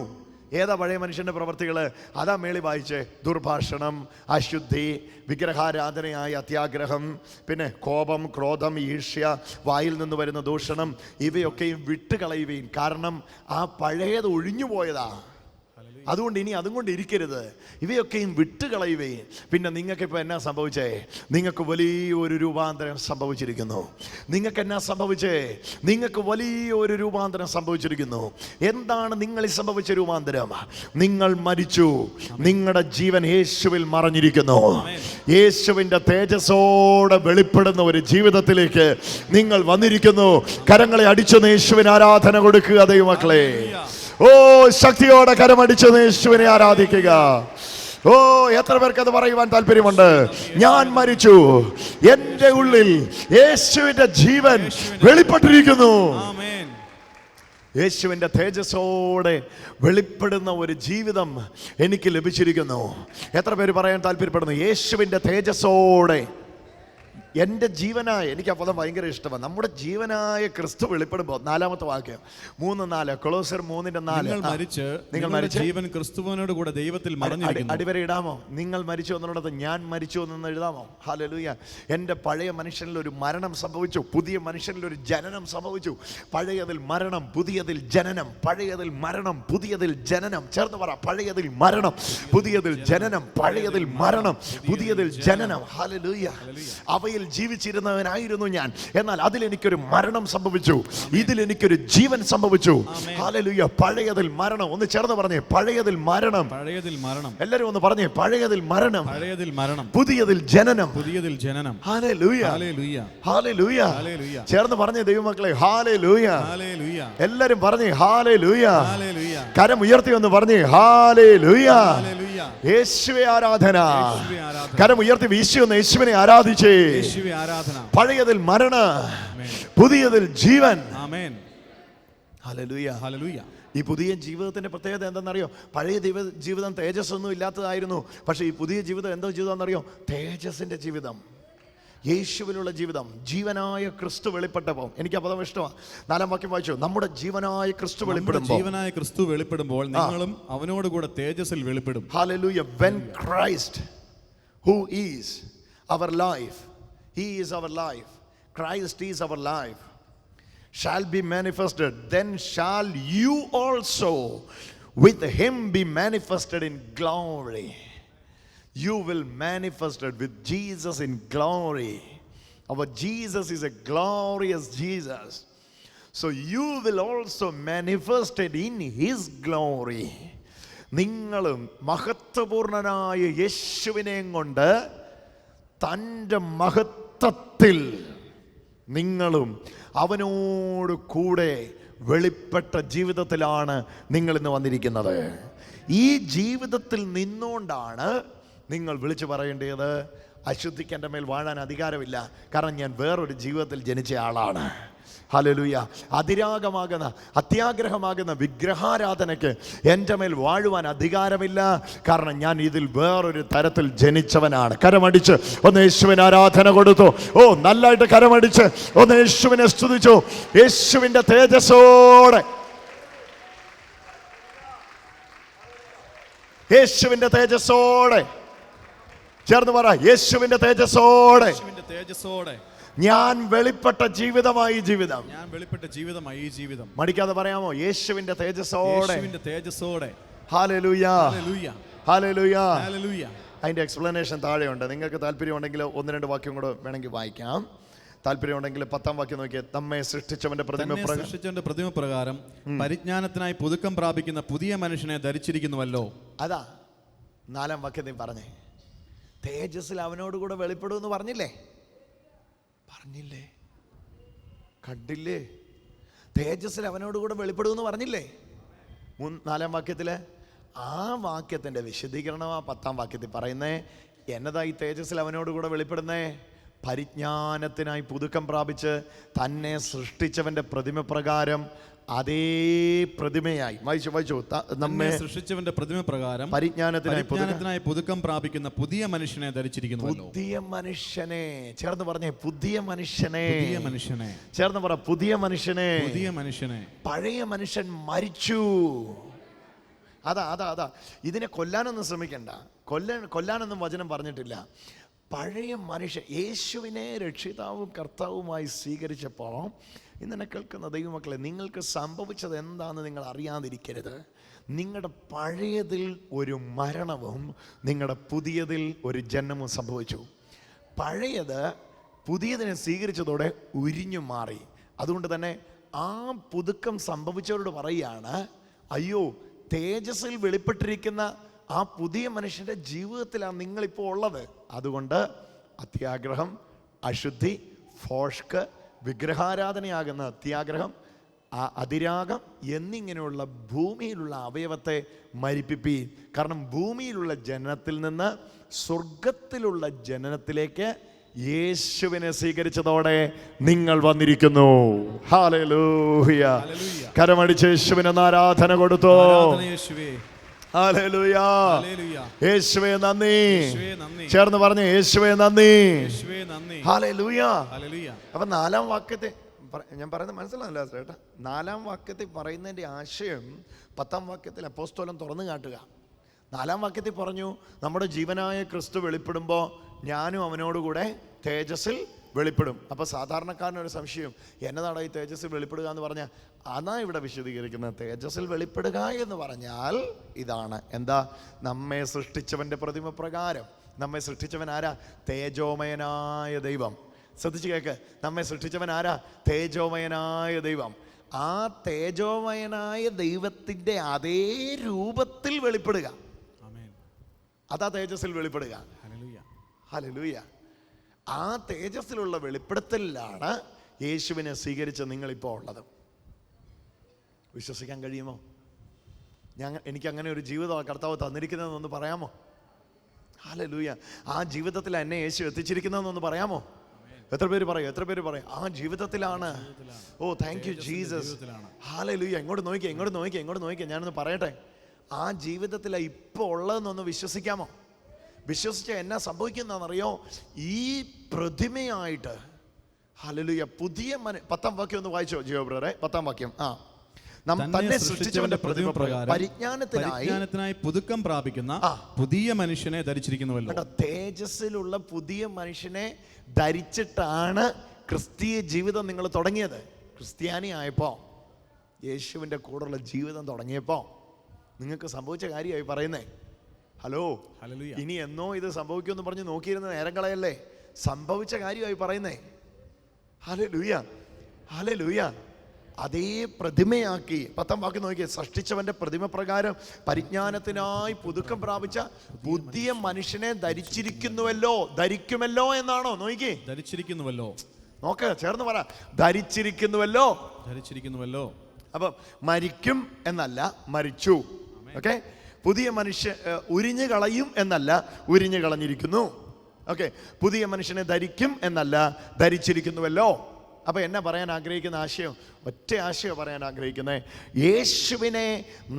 ഏതാ പഴയ മനുഷ്യന്റെ പ്രവർത്തികൾ? അതാ മേളി വായിച്ചേ. ദുർഭാഷണം, അശുദ്ധി, വിഗ്രഹാരാധനയായ അത്യാഗ്രഹം, പിന്നെ കോപം, ക്രോധം, ഈർഷ്യ, വായിൽ നിന്ന് വരുന്ന ദൂഷണം, ഇവയൊക്കെയും വിട്ടുകളയുകയും. കാരണം ആ പഴയത് ഒഴിഞ്ഞു പോയതാ. അതുകൊണ്ട് ഇനി അതും കൊണ്ട് ഇരിക്കരുത്, ഇവയൊക്കെയും വിട്ടുകളയുകയും. പിന്നെ നിങ്ങൾക്ക് ഇപ്പോൾ എന്നാ സംഭവിച്ചേ? നിങ്ങൾക്ക് വലിയൊരു രൂപാന്തരം സംഭവിച്ചിരിക്കുന്നു. നിങ്ങൾക്ക് എന്നാ സംഭവിച്ചേ? നിങ്ങൾക്ക് വലിയൊരു രൂപാന്തരം സംഭവിച്ചിരിക്കുന്നു. എന്താണ് നിങ്ങളിൽ സംഭവിച്ച രൂപാന്തരം? നിങ്ങൾ മരിച്ചു, നിങ്ങളുടെ ജീവൻ യേശുവിൽ മറഞ്ഞിരിക്കുന്നു. യേശുവിൻ്റെ തേജസ്സോടെ വെളിപ്പെടുന്ന ഒരു ജീവിതത്തിലേക്ക് നിങ്ങൾ വന്നിരിക്കുന്നു. കരങ്ങളെ അടിച്ചു യേശുവിന് ആരാധന കൊടുക്കുക ദൈവമക്കളെ. ഓ, ശക്തിയോടെ കരമടിച്ച് യേശുവിനെ ആരാധിക്കുക. ഓ, എത്ര പേർക്ക് അത് പറയുവാൻ താല്പര്യമുണ്ട്? ഞാൻ മരിച്ചു, എന്റെ ഉള്ളിൽ യേശുവിന്റെ ജീവൻ വെളിപ്പെട്ടിരിക്കുന്നു. യേശുവിന്റെ തേജസ്സോടെ വെളിപ്പെടുന്ന ഒരു ജീവിതം എനിക്ക് ലഭിച്ചിരിക്കുന്നു. എത്ര പേര് പറയാൻ താല്പര്യപ്പെടുന്നു? യേശുവിന്റെ തേജസ്സോടെ എൻ്റെ ജീവനായ, എനിക്ക് ആ പദം ഭയങ്കര ഇഷ്ടമാണ്. നമ്മുടെ ജീവനായ ക്രിസ്തു വെളിപ്പെടുമ്പോൾ, 4-ാമത്തെ വാക്യം 3:4, കൊളോസ്യർ 3:4, നിങ്ങൾ മരിച്ച ജീവൻ ക്രിസ്തുവിനോട് കൂടെ ദൈവത്തിൽ മറഞ്ഞിരിക്കുന്നു. അടിവര ഇടാമോ? നിങ്ങൾ മരിച്ചു എന്നുള്ളത് ഞാൻ മരിച്ചു എന്ന് എഴുതാമോ? ഹല്ലേലൂയ. എൻ്റെ പഴയ മനുഷ്യനിൽ ഒരു മരണം സംഭവിച്ചു, പുതിയ മനുഷ്യനിൽ ഒരു ജനനം സംഭവിച്ചു. പഴയതിൽ മരണം, പുതിയതിൽ ജനനം. പഴയതിൽ മരണം, പുതിയതിൽ ജനനം. ചേർന്ന് പറ, പഴയതിൽ മരണം, പുതിയതിൽ ജനനം. പഴയതിൽ മരണം, പുതിയതിൽ ജനനം. ഹല്ലേലൂയ. അവയിൽ ജീവിച്ചിരുന്നവനായിരുന്നു ഞാൻ, എന്നാൽ അതിലെനിക്കൊരു മരണം സംഭവിച്ചു, ഇതിലെനിക്കൊരു ജീവൻ സംഭവിച്ചു. ഹല്ലേലൂയ. പഴയതിൽ മരണം. ഒന്ന് ചേർന്ന് പറഞ്ഞേ, പഴയതിൽ മരണം. പഴയതിൽ മരണം. എല്ലാവരും ഒന്ന് പറഞ്ഞേ, പഴയതിൽ മരണം, പഴയതിൽ മരണം, പുതിയതിൽ ജനനം. പുതിയതിൽ ജനനം. ഹല്ലേലൂയ. ഹല്ലേലൂയ. ഹല്ലേലൂയ. ഹല്ലേലൂയ. ചേർന്ന് പറഞ്ഞേ ദൈവമക്കളെ, ഹല്ലേലൂയ. ഹല്ലേലൂയ. എല്ലാവരും പറഞ്ഞേ ഹാലേലൂയ. ഹല്ലേലൂയ. കരം ഉയർത്തി ഒന്ന് പറഞ്ഞേ ഹാലേലൂയ. ഹല്ലേലൂയ. യേശുവേ ആരാധന. യേശുവേ ആരാധന. കരം ഉയർത്തി വീശി ഒന്ന് യേശുവിനെ ആരാധിച്ചേ. യേശുവേ ആരാധന. പഴയതിൽ മരണ, പുതിയതിൽ ജീവൻ. ആമേൻ. ഹല്ലേലൂയ. ഹല്ലേലൂയ. ഈ പുതിയ ജീവിതത്തിന്റെ പ്രത്യേകത എന്തെന്നറിയോ? പഴയ ജീവിതം തേജസ്സൊന്നും ഇല്ലാത്തതായിരുന്നു. പക്ഷേ ഈ പുതിയ ജീവിതം എന്തോ ജീവിതം എന്നറിയോ? തേജസ്സിന്റെ ജീവിതം, യേശുവിലുള്ള ജീവിതം. ജീവനായ ക്രിസ്തു വെളിപ്പെട്ടപ്പോൾ, എനിക്ക് ആ പദം ഇഷ്ടമാണ്. 4-ാം വാക്യം വായിച്ചു. നമ്മുടെ ജീവനായ ക്രിസ്തു വെളിപ്പെടുമ്പോൾ, ജീവനായ ക്രിസ്തു വെളിപ്പെടുമ്പോൾ നിങ്ങളും അവനോട് കൂടെ തേജസ്സിൽ വെളിപ്പെടും. Hallelujah. When Christ, who is our life, he is our life, Christ is our life, shall be manifested, then shall you also with him be manifested in glory. You will manifested with Jesus in glory. Our Jesus is a glorious Jesus. So you will also manifested in his glory. നിങ്ങളും മഹത്വപൂർണനായ യേശുവിനെയും കൊണ്ട് തൻ്റെ മഹത്വത്തിൽ നിങ്ങളും അവനോട് കൂടെ വെളിപ്പെട്ട ജീവിതത്തിലാണ് നിങ്ങൾ ഇന്ന് വന്നിരിക്കുന്നത്. ഈ ജീവിതത്തിൽ നിന്നുകൊണ്ടാണ് നിങ്ങൾ വിളിച്ചു പറയേണ്ടത്, അശുദ്ധിക്ക് എൻ്റെ മേൽ വാഴാൻ അധികാരമില്ല, കാരണം ഞാൻ വേറൊരു ജീവിതത്തിൽ ജനിച്ച ആളാണ്. ഹല്ലേലൂയ. അതിരാഗമാകുന്ന, അത്യാഗ്രഹമാകുന്ന വിഗ്രഹാരാധനയ്ക്ക് എൻ്റെ മേൽ വാഴുവാൻ അധികാരമില്ല, കാരണം ഞാൻ ഇതിൽ വേറൊരു തരത്തിൽ ജനിച്ചവനാണ്. കരമടിച്ച് ഒന്ന് യേശുവിന് ആരാധന കൊടുത്തു. ഓ, നല്ലതായിട്ട് കരമടിച്ച് ഒന്ന് യേശുവിനെ സ്തുതിച്ചു. യേശുവിൻ്റെ തേജസ്സോടെ, യേശുവിൻ്റെ തേജസ്സോടെ ചേർന്ന് പറ, യേശുവിൻ്റെ തേജസ്സോടെ. തേജസ്സോടെ ഞാൻ വെളിപ്പെട്ട ജീവിതമായി ജീവിതം. ഞാൻ വെളിപ്പെട്ട ജീവിതമായി ഈ ജീവിതം. മടിക്കാതെ പറയാമോ? യേശുവിന്റെ തേജസ്സോടെ. യേശുവിന്റെ തേജസ്സോടെ. ഹല്ലേലൂയ. ഹല്ലേലൂയ. ഹല്ലേലൂയ. ഹല്ലേലൂയ. അതിന്റെ എക്സ്പ്ലനേഷൻ താഴെയുണ്ട്. നിങ്ങൾക്ക് താല്പര്യമുണ്ടെങ്കിൽ 1-2 വാക്യം കൂടെ വേണമെങ്കിൽ വായിക്കാം. താല്പര്യമുണ്ടെങ്കിൽ 10-ാം വാക്യം നോക്കിയാൽ, നമ്മെ സൃഷ്ടിച്ചവന്റെ പ്രതിമ പ്രകാരം പരിജ്ഞാനത്തിനായി പുതുക്കം പ്രാപിക്കുന്ന പുതിയ മനുഷ്യനെ ധരിച്ചിരിക്കുന്നുവല്ലോ. അതാ 4-ാം വാക്യത്തിൽ പറഞ്ഞേ, തേജസ്സിൽ അവനോട് കൂടെ വെളിപ്പെടുമെന്ന് പറഞ്ഞില്ലേ? പറഞ്ഞില്ലേ? കണ്ടില്ലേ? തേജസ്സിൽ അവനോട് കൂടെ വെളിപ്പെടുമെന്ന് പറഞ്ഞില്ലേ? 4-ാം വാക്യത്തില്. ആ വാക്യത്തിന്റെ വിശദീകരണം 10-ാം വാക്യത്തിൽ പറയുന്നേ. എന്നതാ ഈ തേജസ്സിൽ അവനോട് കൂടെ വെളിപ്പെടുന്നേ? പരിജ്ഞാനത്തിനായി പുതുക്കം പ്രാപിച്ച് തന്നെ സൃഷ്ടിച്ചവന്റെ പ്രതിമ പ്രകാരം അതേ പ്രതിമയായി വായിച്ചു നമ്മെ സൃഷ്ടിച്ചവന്റെ പ്രതിമ പ്രകാരം പരിജ്ഞാനത്തിനായി പുതുക്കം പ്രാപിക്കുന്ന പുതിയ മനുഷ്യനെ ധരിച്ചിരിക്കുന്നു. പുതിയ മനുഷ്യനെ ചേർന്ന് പറഞ്ഞേ, പുതിയ മനുഷ്യനെ ചേർന്ന് പറ, പുതിയ മനുഷ്യനെ. പഴയ മനുഷ്യൻ മരിച്ചു. അതാ ഇതിനെ കൊല്ലാനൊന്നും ശ്രമിക്കണ്ട. കൊല്ലാനൊന്നും വചനം പറഞ്ഞിട്ടില്ല. പഴയ മനുഷ്യൻ യേശുവിനെ രക്ഷിതാവും കർത്താവുമായി സ്വീകരിച്ചപ്പോൾ, ഇന്നെ കേൾക്കുന്ന ദൈവമക്കളെ, നിങ്ങൾക്ക് സംഭവിച്ചത് എന്താണെന്ന് നിങ്ങൾ അറിയാതിരിക്കരുത്. നിങ്ങളുടെ പഴയതിൽ ഒരു മരണവും നിങ്ങളുടെ പുതിയതിൽ ഒരു ജന്മവും സംഭവിച്ചു. പഴയത് പുതിയതിനെ സ്വീകരിച്ചതോടെ ഉരിഞ്ഞു മാറി. അതുകൊണ്ട് തന്നെ ആ പുതുക്കം സംഭവിച്ചവരോട് പറയുകയാണ്, അയ്യോ, തേജസ്സിൽ വെളിപ്പെട്ടിരിക്കുന്ന ആ പുതിയ മനുഷ്യൻ്റെ ജീവിതത്തിലാണ് നിങ്ങളിപ്പോൾ ഉള്ളത്. അതുകൊണ്ട് അത്യാഗ്രഹം, അശുദ്ധി, ഫോഷ്ക്ക്, വിഗ്രഹാരാധനയാകുന്ന അത്യാഗ്രഹം, അതിരാഗം എന്നിങ്ങനെയുള്ള ഭൂമിയിലുള്ള അവയവത്തെ മരിപ്പിപ്പീൻ. കാരണം ഭൂമിയിലുള്ള ജനനത്തിൽ നിന്ന് സ്വർഗത്തിലുള്ള ജനനത്തിലേക്ക് യേശുവിനെ സ്വീകരിച്ചതോടെ നിങ്ങൾ വന്നിരിക്കുന്നു. ഹല്ലേലൂയ. കരമടിച്ച് യേശുവിന് ആരാധന കൊടുത്തോ. ഹല്ലേലൂയ. യേശുവേ നന്ദി. ചേർന്ന് പറഞ്ഞേ, യേശുവേ നന്ദി. ഹല്ലേലൂയ. അപ്പൊ 4-ാം വാക്യത്തെ ഞാൻ പറയുന്നത് മനസ്സിലാവില്ല ചേട്ടാ. 4-ാം വാക്യത്തിൽ പറയുന്നതിന്റെ ആശയം 10-ാം വാക്യത്തിൽ അപ്പോസ്തലൻ തുറന്നു കാട്ടുക. 4-ാം വാക്യത്തിൽ പറഞ്ഞു, നമ്മുടെ ജീവനായ ക്രിസ്തു വെളിപ്പെടുമ്പോൾ ഞാനും അവനോടുകൂടെ തേജസ്സിൽ വെളിപ്പെടും. അപ്പോൾ സാധാരണക്കാരനൊരു സംശയം, എന്നതാണ് ഈ തേജസ്സിൽ വെളിപ്പെടുക എന്ന് പറഞ്ഞാൽ? അതാ ഇവിടെ വിശദീകരിക്കുന്നത്. തേജസ്സിൽ വെളിപ്പെടുക എന്ന് പറഞ്ഞാൽ ഇതാണ്. എന്താ? നമ്മെ സൃഷ്ടിച്ചവന്റെ പ്രതിമ പ്രകാരം. നമ്മെ സൃഷ്ടിച്ചവൻ ആരാ? തേജോമയനായ ദൈവം. ശ്രദ്ധിച്ച് കേൾക്ക്, നമ്മെ സൃഷ്ടിച്ചവൻ ആരാ? തേജോമയനായ ദൈവം. ആ തേജോമയനായ ദൈവത്തിൻ്റെ അതേ രൂപത്തിൽ വെളിപ്പെടുക. അതാ തേജസ്സിൽ വെളിപ്പെടുക. ഹല്ലേലൂയ. ആ തേജസ്സിലുള്ള വെളിപ്പെടുത്തലിലാണ് യേശുവിനെ സ്വീകരിച്ച് നിങ്ങളിപ്പോൾ ഉള്ളത്. വിശ്വസിക്കാൻ കഴിയുമോ? എനിക്ക് അങ്ങനെ ഒരു ജീവിതം കർത്താവ് തന്നിരിക്കുന്നതെന്നൊന്ന് പറയാമോ? ഹല്ലേലൂയ. ആ ജീവിതത്തിൽ എന്നെ യേശു എത്തിച്ചിരിക്കുന്നതെന്നൊന്ന് പറയാമോ? എത്ര പേര് പറയും? ആ ജീവിതത്തിലാണ്. ഓ, താങ്ക് യു ജീസസ്. ഹല്ലേലൂയ. ഇങ്ങോട്ട് നോക്കിയേ. ഞാനൊന്ന് പറയട്ടെ. ആ ജീവിതത്തിലാണ് ഇപ്പോൾ ഉള്ളതെന്നൊന്ന് വിശ്വസിക്കാമോ? വിശ്വസിച്ച എന്നാ സംഭവിക്കുന്നറിയോ? ഈ പ്രതിമയായിട്ട് ഹല്ലേലൂയ പുതിയ 10-ാം വാക്യം ഒന്ന് വായിച്ചോ ജിയോ ബ്രദറെ. 10-ാം വാക്യം. തന്നെ സൃഷ്ടിച്ചവന്റെ പ്രതിമ പ്രകാരം പരിജ്ഞാനത്തിനായി പുതുക്കം പ്രാപിക്കുന്ന പുതിയ മനുഷ്യനെ ധരിച്ചിരിക്കുന്നുവല്ലോ. തേജസ്സിലുള്ള പുതിയ മനുഷ്യനെ ധരിച്ചിട്ടാണ് ക്രിസ്തീയ ജീവിതം നിങ്ങൾ തുടങ്ങിയത്. ക്രിസ്ത്യാനി ആയപ്പോൾ, യേശുവിൻ്റെ കൂടെയുള്ള ജീവിതം തുടങ്ങിയപ്പോൾ നിങ്ങൾക്ക് സംഭവിച്ച കാര്യമായി പറയുന്നേ. ഹലോ, ഇനി എന്നോ ഇത് സംഭവിക്കുമെന്ന് പറഞ്ഞ് നോക്കിയിരുന്ന നേരം കളയല്ലേ. സംഭവിച്ച കാര്യമായി പറയുന്നേ. ഹല്ലേലൂയ. ഹല്ലേലൂയ. അതേ പ്രതിമയാക്കി 10-ാം വാക്യം നോക്കിയേ. സൃഷ്ടിച്ചവന്റെ പ്രതിമ പ്രകാരം പരിജ്ഞാനത്തിനായി പുതുക്കം പ്രാപിച്ച പുതിയ മനുഷ്യനെ ധരിച്ചിരിക്കുന്നുവല്ലോ. ധരിക്കുമല്ലോ എന്നാണോ? നോക്കിയേ, ധരിച്ചിരിക്കുന്നുവല്ലോ. നോക്ക്, ചേർന്ന് പറ, ധരിച്ചിരിക്കുന്നുവല്ലോ. അപ്പം മരിക്കും എന്നല്ല, മരിച്ചു. ഓക്കെ. പുതിയ മനുഷ്യ ഉരിഞ്ഞു കളയും എന്നല്ല, ഉരിഞ്ഞു കളഞ്ഞിരിക്കുന്നു. ഓക്കെ. പുതിയ മനുഷ്യനെ ധരിക്കും എന്നല്ല, ധരിച്ചിരിക്കുന്നുവല്ലോ. അപ്പോൾ എന്നാ പറയാൻ ആഗ്രഹിക്കുന്ന ആശയം? ഒറ്റ ആശയം പറയാൻ ആഗ്രഹിക്കുന്നത്, യേശുവിനെ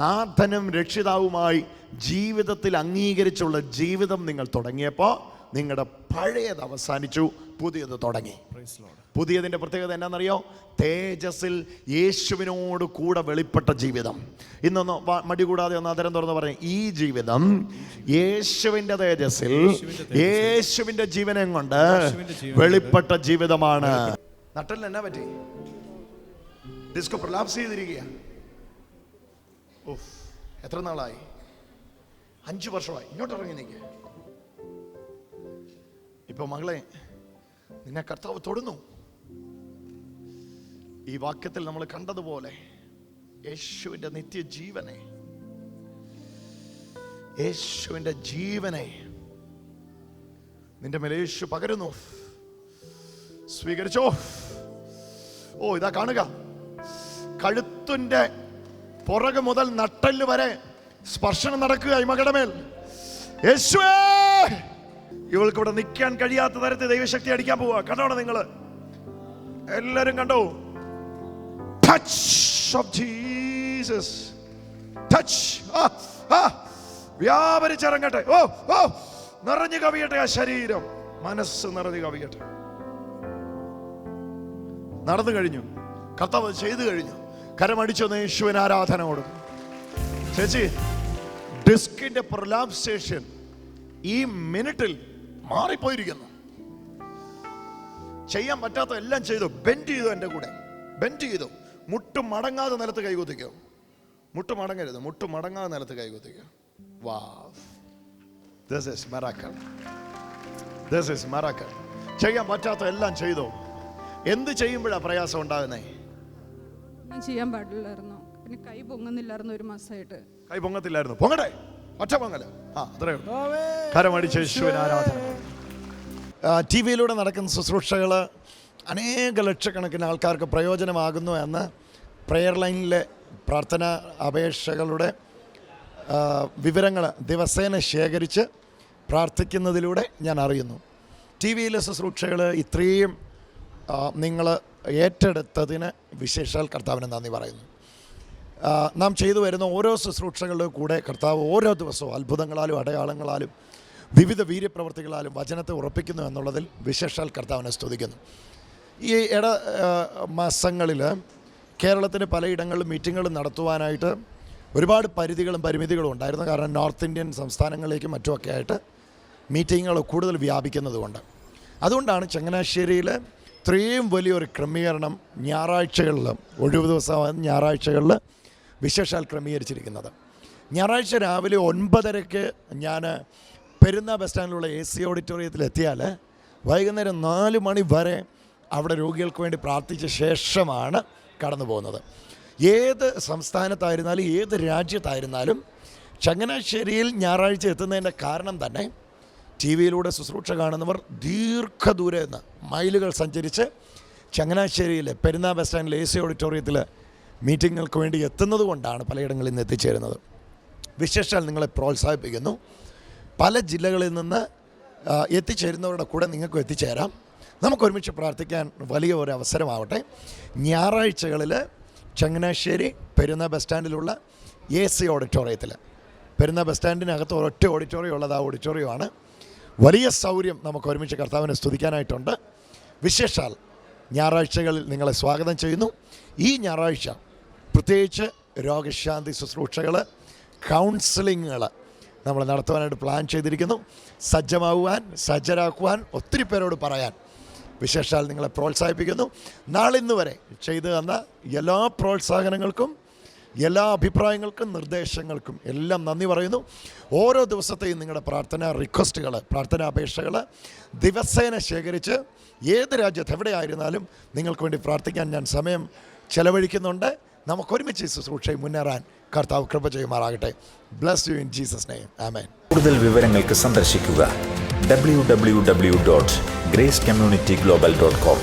നാഥനും രക്ഷിതാവുമായി ജീവിതത്തിൽ അംഗീകരിച്ചുള്ള ജീവിതം നിങ്ങൾ തുടങ്ങിയപ്പോൾ നിങ്ങളുടെ പഴയത് അവസാനിച്ചു, പുതിയത് തുടങ്ങി. പുതിയതിൻ്റെ പ്രത്യേകത എന്നാണെന്നറിയോ? തേജസ്സിൽ യേശുവിനോട് കൂടെ വെളിപ്പെട്ട ജീവിതം. ഇന്നൊന്ന് മടി കൂടാതെ ഒന്ന് അതരം തുറന്ന് പറയും, ഈ ജീവിതം യേശുവിൻ്റെ തേജസ്സിൽ യേശുവിൻ്റെ ജീവനം കൊണ്ട് വെളിപ്പെട്ട ജീവിതമാണ്. നട്ടലിന് എന്നാ പറ്റി? ഡിസ്കോ പ്രലാപ്സ് ചെയ്തിരിക്കുക. എത്ര നാളായി? 5 വർഷമായി. ഇങ്ങോട്ട് ഇറങ്ങി നിൽക്കുക. ഇപ്പൊ മകളെ, നിന്നെ കർത്താവ് തൊടുന്നു. ഈ വാക്യത്തിൽ നമ്മൾ കണ്ടതുപോലെ യേശുവിൻ്റെ നിത്യജീവനെ, യേശുവിൻ്റെ ജീവനെ നിന്റെ മേലെ യേശു പകരുന്നു. സ്വീകരിച്ചോ. ഓ, ഇതാ കാണുക, കഴുത്തിന്റെ പുറകെ മുതൽ നട്ടെല്ല് വരെ സ്പർശനം നടക്കുക ഈ മകളുടെ മേൽ. യേശുവേ, ഇവൾക്ക് ഇവിടെ നിൽക്കാൻ കഴിയാത്ത തരത്തിൽ ദൈവശക്തി അടിക്കാൻ പോവാ. കണ്ടോണം നിങ്ങള് എല്ലാരും കണ്ടോ? Touch of Jesus. ടച്ച്. വ്യാപരിച്ചിറങ്ങട്ടെ. ഓ ഓ നിറഞ്ഞു കവിയട്ടെ ആ ശരീരം, മനസ്സ് നിറഞ്ഞു കവിയട്ടെ. നടന്നു കഴിഞ്ഞു, കർത്താവ് ചെയ്തു കഴിഞ്ഞു. കരമടിച്ചൊന്ന് യേശുവിന് ആരാധന കൊടുക്കും. ചേച്ചി, ഡിസ്കിന്റെ പ്രൊലാപ്സേഷൻ ഈ മിനിറ്റിൽ മാറിപ്പോയിരിക്കുന്നു. ചെയ്യാൻ പറ്റാത്ത എല്ലാം ചെയ്തു. ബെൻഡ് ചെയ്തു, എൻ്റെ കൂടെ ബെൻഡ് ചെയ്തു. മുട്ടും മടങ്ങാതെ നിലത്ത് കൈകുത്തിക്കോ. മുട്ട് മടങ്ങരുത്, മുട്ട് മടങ്ങാതെ നിലത്ത് കൈകുത്തിക്കോ. Wow, this is miracle. This is miracle. ചെയ്യാൻ പറ്റാത്ത എല്ലാം ചെയ്തോ. എന്ത് ചെയ്യുമ്പോഴാണ് പ്രയാസം ഉണ്ടാകുന്നേ? ചെയ്യാൻ പാടില്ലായിരുന്നു. പിന്നെ കൈ പൊങ്ങുന്നില്ലായിരുന്നു. ഒരു മാസമായിട്ട് കൈ പൊങ്ങത്തില്ലായിരുന്നു. പൊങ്ങട്ടെ, ഒറ്റ പൊങ്ങല്. അത്രേ ഉള്ളൂ. കരമടിച്ച് യേശുവിന് ആരാധന. ടി വിയിലൂടെ നടക്കുന്ന ശുശ്രൂഷകൾ അനേക ലക്ഷക്കണക്കിന് ആൾക്കാർക്ക് പ്രയോജനമാകുന്നു എന്ന് പ്രെയർ ലൈനിലെ പ്രാർത്ഥന അപേക്ഷകളുടെ വിവരങ്ങൾ ദിവസേന ശേഖരിച്ച് പ്രാർത്ഥിക്കുന്നതിലൂടെ ഞാൻ അറിയുന്നു. ടി വിയിലെ ശുശ്രൂഷകൾ ഇത്രയും നിങ്ങൾ ഏറ്റെടുത്തതിന് വിശേഷാൽ കർത്താവിന് നന്ദി പറയുന്നു. നാം ചെയ്തു വരുന്ന ഓരോ ശുശ്രൂഷകളുടെ കൂടെ കർത്താവ് ഓരോ ദിവസവും അത്ഭുതങ്ങളാലും അടയാളങ്ങളാലും വിവിധ വീര്യപ്രവർത്തികളാലും വചനത്തെ ഉറപ്പിക്കുന്നു എന്നുള്ളതിൽ വിശേഷാൽ കർത്താവിനെ സ്തുതിക്കുന്നു. ഈ മാസങ്ങളിൽ കേരളത്തിന് പലയിടങ്ങളിലും മീറ്റിങ്ങുകൾ നടത്തുവാനായിട്ട് ഒരുപാട് പരിധികളും പരിമിതികളും ഉണ്ടായിരുന്നു. കാരണം നോർത്ത് ഇന്ത്യൻ സംസ്ഥാനങ്ങളിലേക്കും മറ്റുമൊക്കെ ആയിട്ട് മീറ്റിങ്ങുകൾ കൂടുതൽ വ്യാപിക്കുന്നതുകൊണ്ട്. അതുകൊണ്ടാണ് ചങ്ങനാശ്ശേരിയിൽ ഇത്രയും വലിയൊരു ക്രമീകരണം ഞായറാഴ്ചകളിൽ, ഒഴിവ് ദിവസമായ ഞായറാഴ്ചകളിൽ വിശേഷാൽ ക്രമീകരിച്ചിരിക്കുന്നത്. ഞായറാഴ്ച രാവിലെ 9:30 ഞാൻ പെരുന്ന ബസ് സ്റ്റാൻഡിലുള്ള AC ഓഡിറ്റോറിയത്തിൽ എത്തിയാൽ വൈകുന്നേരം 4 മണി വരെ അവിടെ രോഗികൾക്ക് വേണ്ടി പ്രാർത്ഥിച്ച ശേഷമാണ് കടന്നു പോകുന്നത്. ഏത് സംസ്ഥാനത്തായിരുന്നാലും ഏത് രാജ്യത്തായിരുന്നാലും ചങ്ങനാശ്ശേരിയിൽ ഞായറാഴ്ച എത്തുന്നതിൻ്റെ കാരണം തന്നെ ടി വിയിലൂടെ ശുശ്രൂഷ കാണുന്നവർ ദീർഘദൂരെ നിന്ന് മൈലുകൾ സഞ്ചരിച്ച് ചങ്ങനാശ്ശേരിയിലെ പെരുന്ന ബസ് സ്റ്റാൻഡിൽ AC ഓഡിറ്റോറിയത്തിൽ മീറ്റിങ്ങുകൾക്ക് വേണ്ടി എത്തുന്നത് കൊണ്ടാണ് പലയിടങ്ങളിൽ നിന്ന് എത്തിച്ചേരുന്നത്. വിശേഷാൽ നിങ്ങളെ പ്രോത്സാഹിപ്പിക്കുന്നു. പല ജില്ലകളിൽ നിന്ന് എത്തിച്ചേരുന്നവരുടെ കൂടെ നിങ്ങൾക്കും എത്തിച്ചേരാം. നമുക്കൊരുമിച്ച് പ്രാർത്ഥിക്കാൻ വലിയ ഒരു അവസരമാവട്ടെ. ഞായറാഴ്ചകളിൽ ചങ്ങനാശ്ശേരി പെരുന്ന ബസ് സ്റ്റാൻഡിലുള്ള AC ഓഡിറ്റോറിയത്തിൽ, പെരുന്ന ബസ് സ്റ്റാൻഡിനകത്ത് ഒരൊറ്റ ഓഡിറ്റോറിയം ഉള്ളത് ആ ഓഡിറ്റോറിയമാണ്. വലിയ സൗകര്യം നമുക്ക് ഒരുമിച്ച് കർത്താവിനെ സ്തുതിക്കാനായിട്ടുണ്ട്. വിശേഷാൽ ഞായറാഴ്ചകളിൽ നിങ്ങളെ സ്വാഗതം ചെയ്യുന്നു. ഈ ഞായറാഴ്ച പ്രത്യേകിച്ച് രോഗശാന്തി ശുശ്രൂഷകൾ, കൗൺസിലിങ്ങുകൾ നമ്മൾ നടത്തുവാനായിട്ട് പ്ലാൻ ചെയ്തിരിക്കുന്നു. സജ്ജരാക്കുവാൻ ഒത്തിരി പേരോട് പറയാൻ വിശേഷാൽ നിങ്ങളെ പ്രോത്സാഹിപ്പിക്കുന്നു. നാളിന്ന് വരെ ചെയ്തു തന്ന എല്ലാ പ്രോത്സാഹനങ്ങൾക്കും എല്ലാ അഭിപ്രായങ്ങൾക്കും നിർദ്ദേശങ്ങൾക്കും എല്ലാം നന്ദി പറയുന്നു. ഓരോ ദിവസത്തെയും നിങ്ങളുടെ പ്രാർത്ഥനാ റിക്വസ്റ്റുകൾ, പ്രാർത്ഥനാ അപേക്ഷകൾ ദിവസേന ശേഖരിച്ച് ഏത് രാജ്യത്ത് എവിടെയായിരുന്നാലും നിങ്ങൾക്ക് വേണ്ടി പ്രാർത്ഥിക്കാൻ ഞാൻ സമയം ചെലവഴിക്കുന്നുണ്ട്. നമുക്കൊരുമിച്ച് ശുശ്രൂഷയിൽ മുന്നേറാൻ കർത്താവ് കൃപ ചെയ്യുമാറാകട്ടെ. Bless you in Jesus name. Amen. കൂടുതൽ വിവരങ്ങൾക്ക് സന്ദർശിക്കുക www.gracecommunityglobal.com.